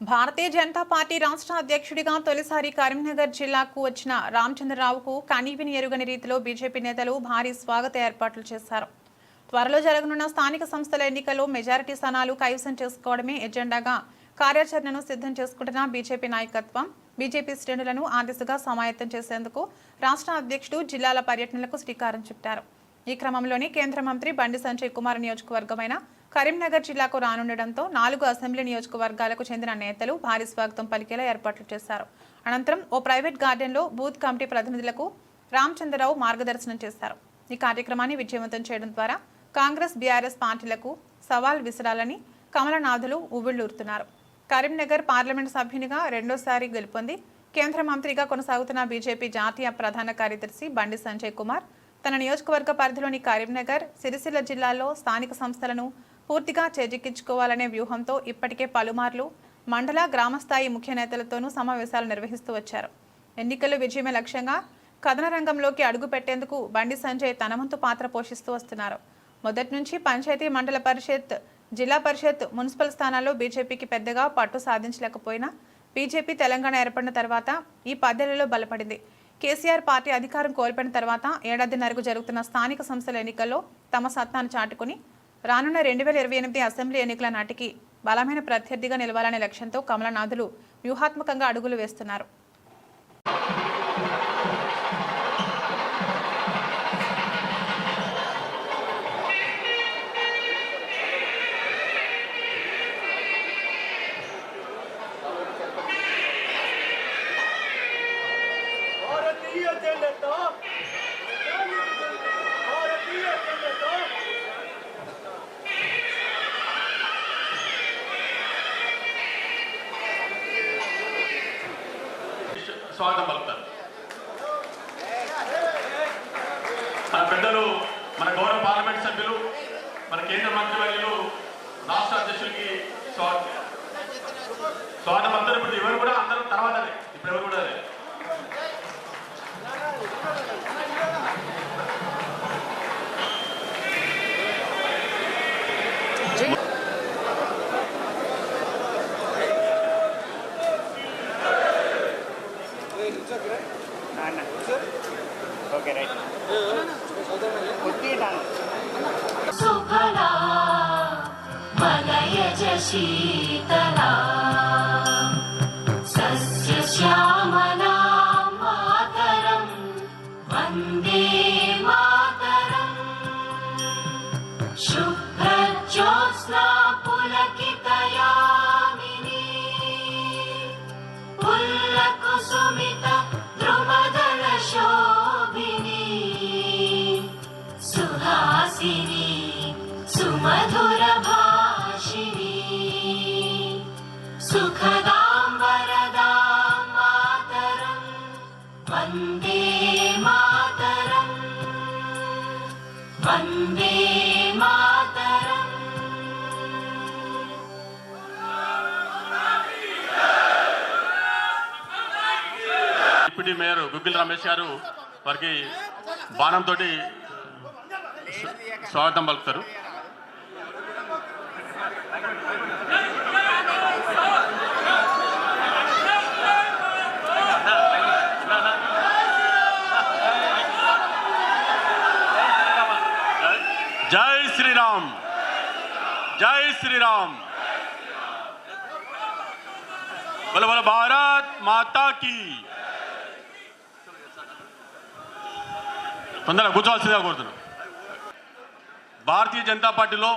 Bharatiya Janata party రాష్ట్ర అధ్యక్షుడిగా తొలిసారి కరీంనగర్ జిల్లాకు వచ్చిన రామచంద్రరావుకు కనీవిని ఎరుగని రీతిలో బీజేపీ నేతలు భారీ స్వాగత ఏర్పాట్లు చేశారు. త్వరలో జరగనున్న స్థానిక సంస్థల ఎన్నికల్లో మెజారిటీ స్థానాలు కైవసం చేసుకోవడమే ఎజెండాగా కార్యాచరణను సిద్ధం చేసుకుంటున్న బీజేపీ నాయకత్వం బీజేపీ శ్రేణులను ఆ దిశగా సమాయత్తం చేసేందుకు రాష్ట్ర అధ్యక్షుడు జిల్లాల పర్యటనలకు శ్రీకారం చుట్టారు. ఈ క్రమంలోనే కేంద్ర మంత్రి బండి సంజయ్ కుమార్ నియోజకవర్గమైన కరీంనగర్ జిల్లాకు రానుండడంతో 4 అసెంబ్లీ నియోజకవర్గాలకు చెందిన నేతలు భారీ స్వాగతం పలికేలా ఏర్పాట్లు చేశారు. అనంతరం ఓ ప్రైవేట్ గార్డెన్లో బూత్ కమిటీ ప్రతినిధులకు రామచంద్రరావు మార్గదర్శనం చేశారు. ఈ కార్యక్రమాన్ని విజయవంతం చేయడం ద్వారా కాంగ్రెస్ బీఆర్ఎస్ పార్టీలకు సవాల్ విసరాలని కమలనాథులు ఉవ్విళ్లూరుతున్నారు. కరీంనగర్ పార్లమెంటు సభ్యునిగా రెండోసారి గెలుపొంది కేంద్ర మంత్రిగా కొనసాగుతున్న బీజేపీ జాతీయ ప్రధాన కార్యదర్శి బండి సంజయ్ కుమార్ తన నియోజకవర్గ పరిధిలోని కరీంనగర్, సిరిసిల్ల జిల్లాల్లో స్థానిక సంస్థలను పూర్తిగా చేజిక్కించుకోవాలనే వ్యూహంతో ఇప్పటికే పలుమార్లు మండల, గ్రామస్థాయి ముఖ్య నేతలతోనూ సమావేశాలు నిర్వహిస్తూ వచ్చారు. ఎన్నికల్లో విజయమే లక్ష్యంగా కథన రంగంలోకి అడుగు పెట్టేందుకు బండి సంజయ్ తన వంతు పాత్ర పోషిస్తూ వస్తున్నారు. మొదటి నుంచి పంచాయతీ, మండల పరిషత్, జిల్లా పరిషత్, మున్సిపల్ స్థానాల్లో బీజేపీకి పెద్దగా పట్టు సాధించలేకపోయినా బీజేపీ తెలంగాణ ఏర్పడిన తర్వాత ఈ 10 ఏళ్లలో బలపడింది. కేసీఆర్ పార్టీ అధికారం కోల్పోయిన తర్వాత ఏడాదిన్నరకు జరుగుతున్న స్థానిక సంస్థల ఎన్నికల్లో తమ సత్తాను చాటుకుని రానున్న 2028 అసెంబ్లీ ఎన్నికల నాటికి బలమైన ప్రత్యర్థిగా నిలవాలనే లక్ష్యంతో కమలనాథులు వ్యూహాత్మకంగా అడుగులు వేస్తున్నారు. స్వాగతం పలుకుతారు. మన పెద్దలు, మన గౌరవ పార్లమెంట్ సభ్యులు, మన కేంద్ర మంత్రివర్యులు, రాష్ట్ర అధ్యక్షులకి స్వాగతం పలుకుతారు. ఇప్పుడు ఎవరు కూడా అందరూ తర్వాతనే, ఇప్పుడు ఎవరు కూడా ఓకే రైట్ సుఫలా మలయజ శీతలా సస్య శ్యామలా మాతరం వందే మాతరం శుభ్రజ్యోత్స్నా పులకితయామినీ పుల్లకుసుమిత ద్రుమదళ శోభినీ సుహాసినీ సుమధుర భాషిణీ సుఖదాం వరదాం మాతరం వందే మాతరం వందే మాతరం. డిప్యూటీ మేయర్ గుగ్గిల్ రమేష్ గారు వారికి బాణంతో స్వాగతం పలుకుతారు. జై శ్రీరామ్, జై శ్రీరామ్, బల బల భారత్ మాతా కీ. తొందరగా కూర్చోవాల్సిందిగా కోరుతున్నాం. భారతీయ జనతా పార్టీలో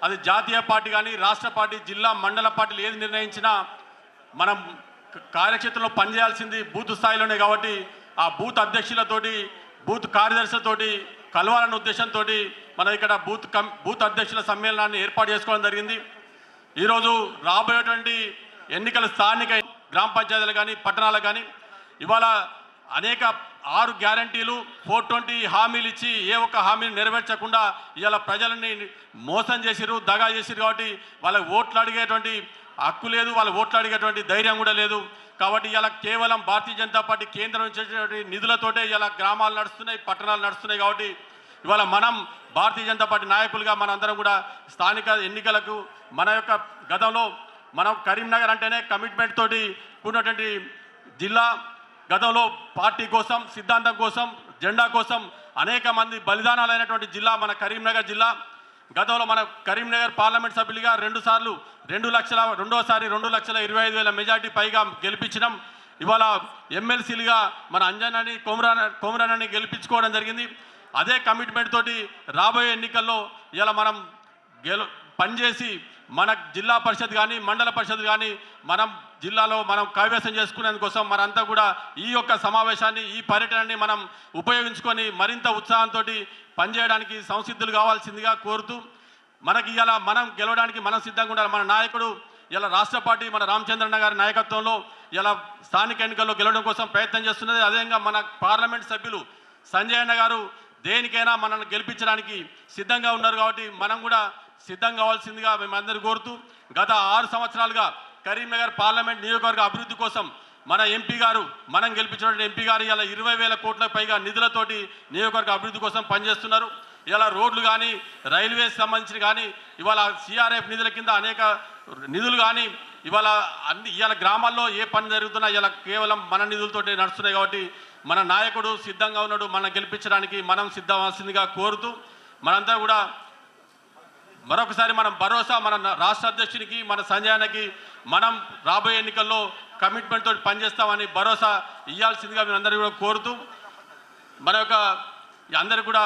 అది జాతీయ పార్టీ కానీ, రాష్ట్ర పార్టీ, జిల్లా, మండల పార్టీలు ఏది నిర్ణయించినా మనం కార్యక్షేత్రంలో పనిచేయాల్సింది బూత్ స్థాయిలోనే. కాబట్టి ఆ బూత్ అధ్యక్షులతోటి, బూత్ కార్యదర్శులతోటి కలవాలన్న ఉద్దేశంతో మనం ఇక్కడ బూత్ అధ్యక్షుల సమ్మేళనాన్ని ఏర్పాటు చేసుకోవడం జరిగింది. ఈరోజు రాబోయేటువంటి ఎన్నికల స్థానిక గ్రామ పంచాయతీలు కానీ, పట్టణాలకు కానీ ఇవాళ అనేక 6 గ్యారంటీలు, 420 హామీలు ఇచ్చి ఏ ఒక్క హామీని నెరవేర్చకుండా ఇవాళ ప్రజలని మోసం చేసిరు, దగా చేసిరు. కాబట్టి వాళ్ళకి ఓట్లు అడిగేటువంటి హక్కు లేదు, వాళ్ళు ఓట్లు అడిగేటువంటి ధైర్యం కూడా లేదు. కాబట్టి ఇలా కేవలం భారతీయ జనతా పార్టీ కేంద్రం ఇచ్చేటువంటి నిధులతోటే ఇలా గ్రామాలు నడుస్తున్నాయి, పట్టణాలు నడుస్తున్నాయి. కాబట్టి ఇవాళ మనం భారతీయ జనతా పార్టీ నాయకులుగా మనందరం కూడా స్థానిక ఎన్నికలకు మన యొక్క గతంలో మనం కరీంనగర్ అంటేనే కమిట్మెంట్ తోటి కూడినటువంటి జిల్లా. గతంలో పార్టీ కోసం, సిద్ధాంతం కోసం, జెండా కోసం అనేక మంది బలిదానాలైనటువంటి జిల్లా మన కరీంనగర్ జిల్లా. గతంలో మన కరీంనగర్ పార్లమెంట్ సభ్యులుగా రెండోసారి 2,25,000 మెజార్టీ పైగా గెలిపించినాం. ఇవాళ ఎమ్మెల్సీలుగా మన అంజనాని కొమరానని గెలిపించుకోవడం జరిగింది. అదే కమిట్మెంట్ తోటి రాబోయే ఎన్నికల్లో ఇలా మనం పనిచేసి మన జిల్లా పరిషత్ కానీ, మండల పరిషత్ కానీ మనం జిల్లాలో మనం కైవసం చేసుకునేందుకోసం మనంతా కూడా ఈ యొక్క సమావేశాన్ని, ఈ పర్యటనని మనం ఉపయోగించుకొని మరింత ఉత్సాహంతో పనిచేయడానికి సంసిద్ధులు కావాల్సిందిగా కోరుతూ, మనకి ఇలా మనం గెలవడానికి మనం సిద్ధంగా ఉండాలి. మన నాయకుడు ఇలా రాష్ట్ర పార్టీ మన రామచంద్రన్న గారి నాయకత్వంలో ఇలా స్థానిక ఎన్నికల్లో గెలవడం కోసం ప్రయత్నం చేస్తున్నది. అదేవిధంగా మన పార్లమెంట్ సభ్యులు సంజయ్ అన్న గారు దేనికైనా మనల్ని గెలిపించడానికి సిద్ధంగా ఉన్నారు. కాబట్టి మనం కూడా సిద్ధం కావాల్సిందిగా మేమందరూ కోరుతూ, గత 6 సంవత్సరాలుగా కరీంనగర్ పార్లమెంట్ నియోజకవర్గ అభివృద్ధి కోసం మన ఎంపీ గారు, మనం గెలిపించినటువంటి ఎంపీ గారు ఇలా 20,000 కోట్లకు పైగా నిధులతోటి నియోజకవర్గ అభివృద్ధి కోసం పనిచేస్తున్నారు. ఇలా రోడ్లు కానీ, రైల్వేస్ సంబంధించిన కానీ, ఇవాళ సిఆర్ఎఫ్ నిధుల కింద అనేక నిధులు కానీ, ఇవాళ గ్రామాల్లో ఏ పని జరుగుతున్నా ఇలా కేవలం మన నిధులతోటి నడుస్తున్నాయి. కాబట్టి మన నాయకుడు సిద్ధంగా ఉన్నాడు, మనం గెలిపించడానికి మనం సిద్ధమవలసిందిగా కోరుతూ, మనంతా కూడా మరొకసారి మనం భరోసా మన రాష్ట్ర అధ్యక్షునికి, మన సంజయానికి మనం రాబోయే ఎన్నికల్లో కమిట్మెంట్ తోటి పనిచేస్తామని భరోసా ఇవ్వాల్సిందిగా మేము అందరూ కూడా కోరుతూ, మన యొక్క అందరూ కూడా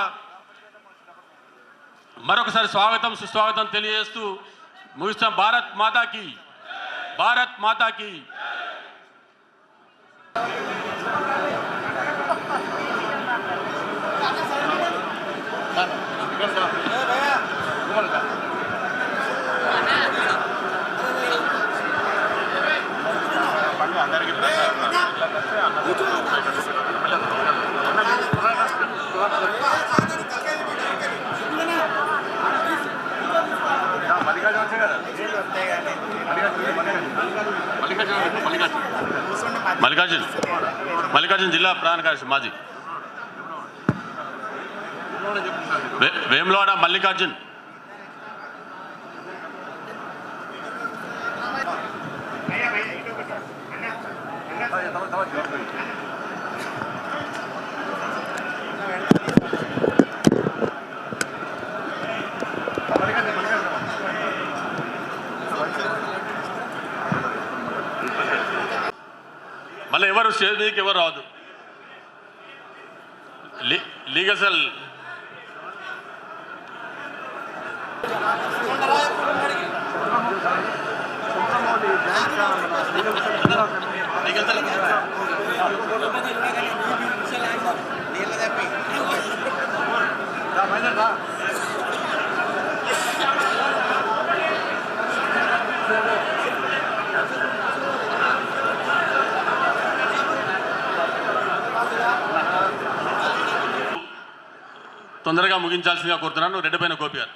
మరొకసారి స్వాగతం సుస్వాగతం తెలియజేస్తూ ముగిస్తాం. భారత్ మాతాకి, భారత్ మాతాకి. మల్లికార్జున జిల్లా ప్రధాన కార్యదర్శి మాజీ వేములవాడ మల్లికార్జున్. మళ్ళీ ఎవరు స్టేజ్ మీదకి ఎవరు రావద్దు. లీగల్ సెల్ తొందరగా ముగించాల్సిందిగా కోరుతున్నాను. రెడ్డిపైన గోపి గారు.